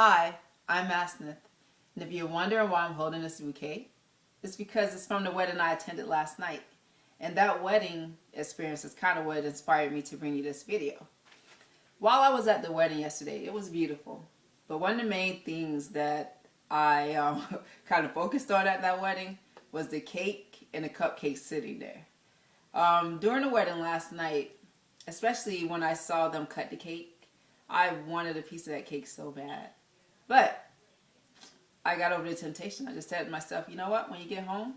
Hi, I'm Asnith, and if you're wondering why I'm holding this bouquet, it's because it's from the wedding I attended last night. And that wedding experience is kind of what inspired me to bring you this video. While I was at the wedding yesterday, it was beautiful. But one of the main things that I kind of focused on at that wedding was the cake and the cupcakes sitting there. During the wedding last night, especially when I saw them cut the cake, I wanted a piece of that cake so bad. But I got over the temptation. I just said to myself, you know what? When you get home,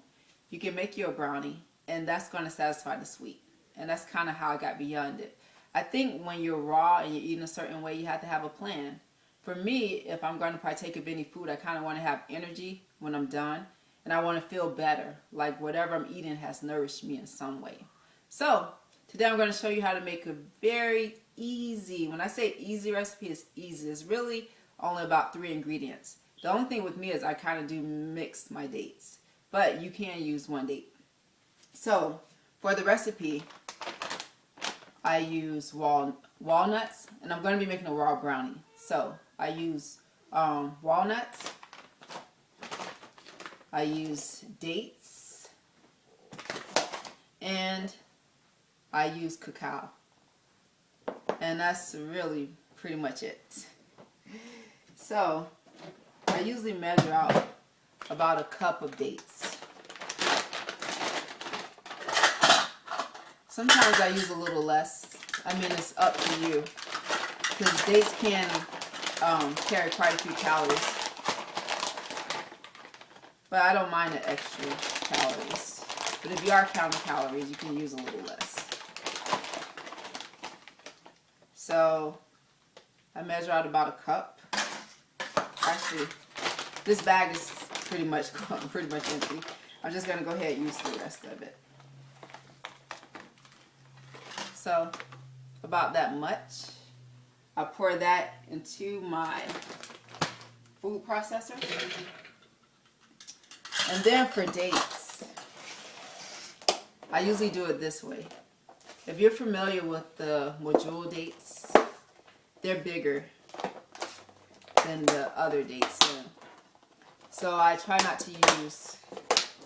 you can make you a brownie, and that's going to satisfy the sweet. And that's kind of how I got beyond it. I think when you're raw and you're eating a certain way, you have to have a plan. For me, if I'm going to partake of any food, I kind of want to have energy when I'm done. And I want to feel better, like whatever I'm eating has nourished me in some way. So today I'm going to show you how to make a very easy, when I say easy recipe, it's easy. It's really only about 3 ingredients. The only thing with me is I kind of do mix my dates, but you can use one date. So for the recipe, I use walnuts, and I'm going to be making a raw brownie. So I use walnuts, I use dates, and I use cacao. And that's really pretty much it. So I usually measure out about a cup of dates. Sometimes I use a little less. I mean, it's up to you, because dates can carry quite a few calories. But I don't mind the extra calories. But if you are counting calories, you can use a little less. So I measure out about a cup. Actually, this bag is pretty much empty. I'm just going to go ahead and use the rest of it. So about that much. I pour that into my food processor. And then for dates, I usually do it this way. If you're familiar with the module dates, they're bigger than the other dates. So I try not to use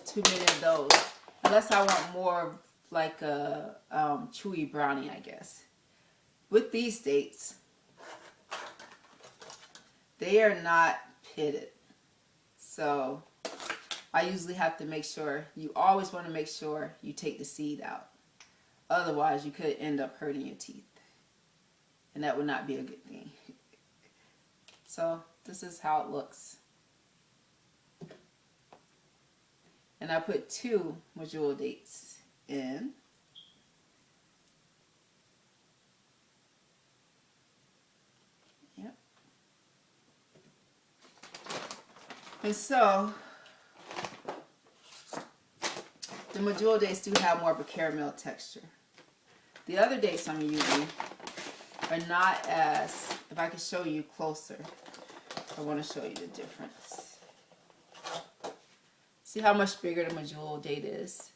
too many of those, unless I want more like a chewy brownie, I guess. With these dates, they are not pitted. So I usually have to make sure, you always want to make sure you take the seed out. Otherwise, you could end up hurting your teeth. And that would not be a good thing. So this is how it looks. And I put 2 module dates in. Yep. And so the module dates do have more of a caramel texture. The other dates I'm using are not as, if I could show you closer, I want to show you the difference. See how much bigger the module date is?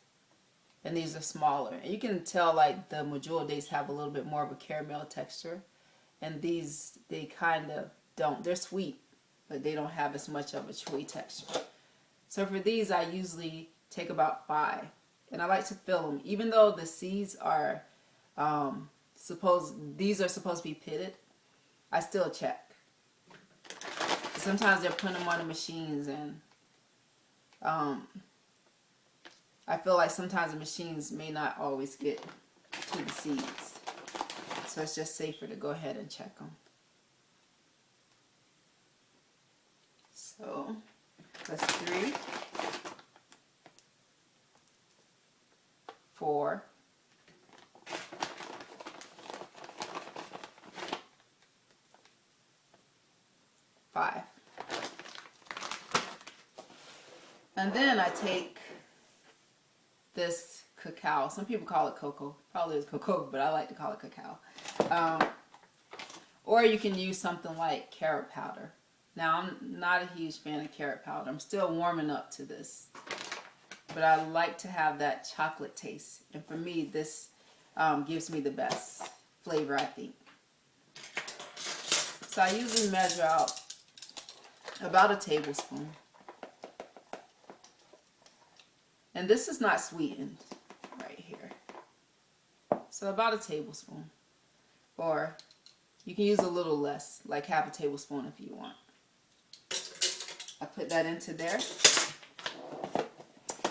And these are smaller. And you can tell like the module dates have a little bit more of a caramel texture. And these, they kind of don't. They're sweet, but they don't have as much of a chewy texture. So for these, I usually take about 5. And I like to fill them. Even though the seeds are these are supposed to be pitted, I still check. Sometimes they're putting them on the machines, and I feel like sometimes the machines may not always get to the seeds. So it's just safer to go ahead and check them. So that's 3, 4, 5. And then I take this cacao. Some people call it cocoa. Probably is cocoa, but I like to call it cacao. Or you can use something like carrot powder. Now, I'm not a huge fan of carrot powder. I'm still warming up to this. But I like to have that chocolate taste. And for me, this gives me the best flavor, I think. So I usually measure out about a tablespoon. And this is not sweetened right here. So about a tablespoon. Or you can use a little less, like half a tablespoon if you want. I put that into there.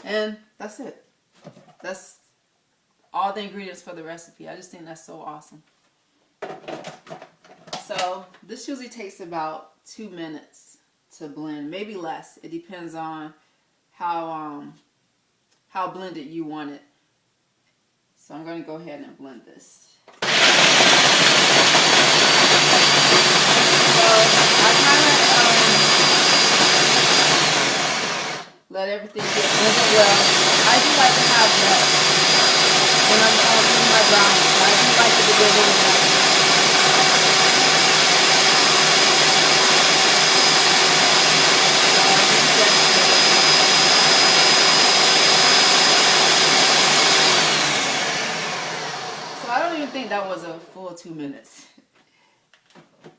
And that's it. That's all the ingredients for the recipe. I just think that's so awesome. So this usually takes about 2 minutes to blend, maybe less. It depends on how blended you want it. So I'm going to go ahead and blend this. So I kind of let everything get blended well. I do like to have that when I'm doing my brownies. I do like it to get a little better. I don't even think that was a full 2 minutes.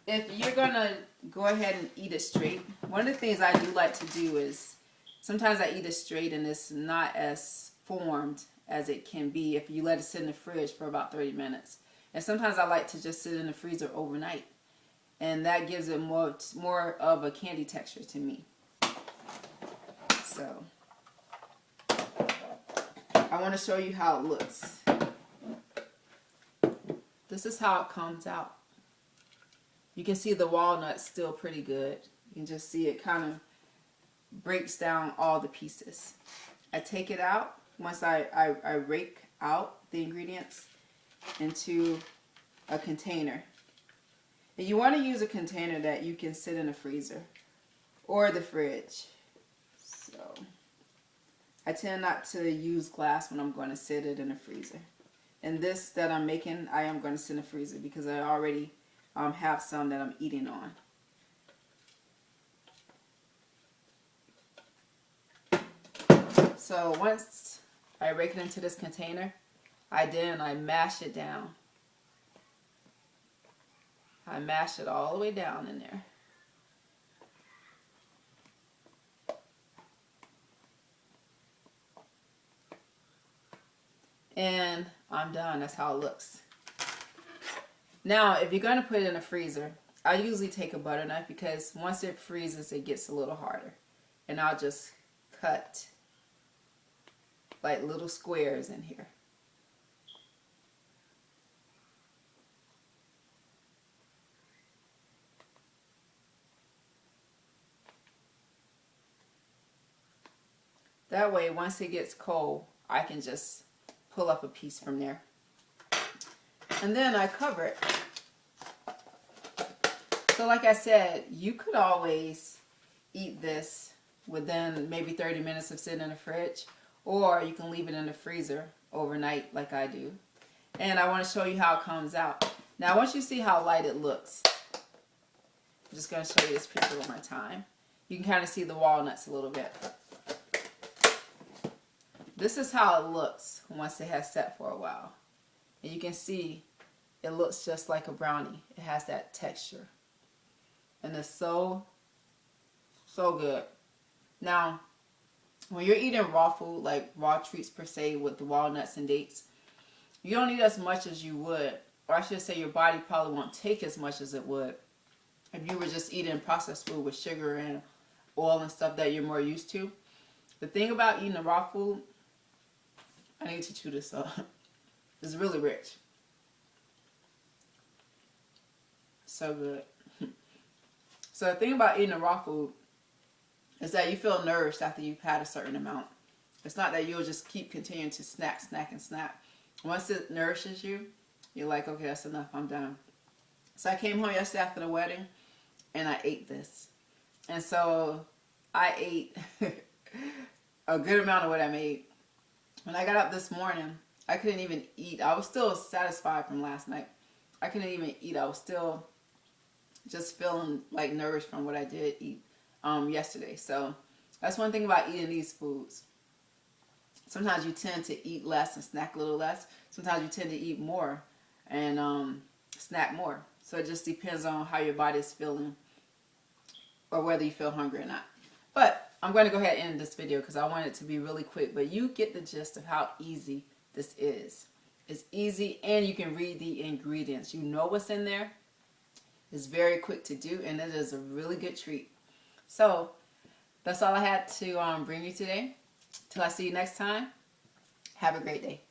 If you're gonna go ahead and eat it straight, one of the things I do like to do is sometimes I eat it straight and it's not as formed as it can be if you let it sit in the fridge for about 30 minutes. And sometimes I like to just sit in the freezer overnight, and that gives it more of a candy texture to me. So I want to show you how it looks. This is how it comes out. You can see the walnut's still pretty good. You can just see it kind of breaks down all the pieces. I take it out once I rake out the ingredients into a container. And you want to use a container that you can sit in the freezer or the fridge. So I tend not to use glass when I'm going to sit it in the freezer. And this that I'm making, I am going to sit in the freezer because I already have some that I'm eating on. So once I rake it into this container, I mash it down. I mash it all the way down in there. And I'm done. That's how it looks. Now, if you're going to put it in the freezer, I usually take a butter knife because once it freezes, it gets a little harder. And I'll just cut like little squares in here. That way, once it gets cold, I can just pull up a piece from there. And then I cover it. So like I said, you could always eat this within maybe 30 minutes of sitting in the fridge, or you can leave it in the freezer overnight like I do. And I want to show you how it comes out. Now I want you to see how light it looks. I'm just going to show you this picture one more time. You can kind of see the walnuts a little bit. This is how it looks once it has set for a while. And you can see it looks just like a brownie. It has that texture. And it's so good. Now, when you're eating raw food, like raw treats per se with the walnuts and dates, you don't eat as much as you would. Or I should say your body probably won't take as much as it would if you were just eating processed food with sugar and oil and stuff that you're more used to. The thing about eating the raw food, I need to chew this up. It's really rich. So good. So the thing about eating the raw food is that you feel nourished after you've had a certain amount. It's not that you'll just keep continuing to snack. Once it nourishes you, you're like, okay, that's enough, I'm done. So I came home yesterday after the wedding and I ate this. And so I ate a good amount of what I made. When I got up this morning, I couldn't even eat. I was still satisfied from last night. I couldn't even eat. I was still just feeling like nourished from what I did eat yesterday. So that's one thing about eating these foods. Sometimes you tend to eat less and snack a little less. Sometimes you tend to eat more and snack more. So it just depends on how your body is feeling or whether you feel hungry or not. But I'm going to go ahead and end this video because I want it to be really quick. But you get the gist of how easy this is. It's easy, and you can read the ingredients. You know what's in there. It's very quick to do, and it is a really good treat. So that's all I had to bring you today. Till I see you next time, have a great day.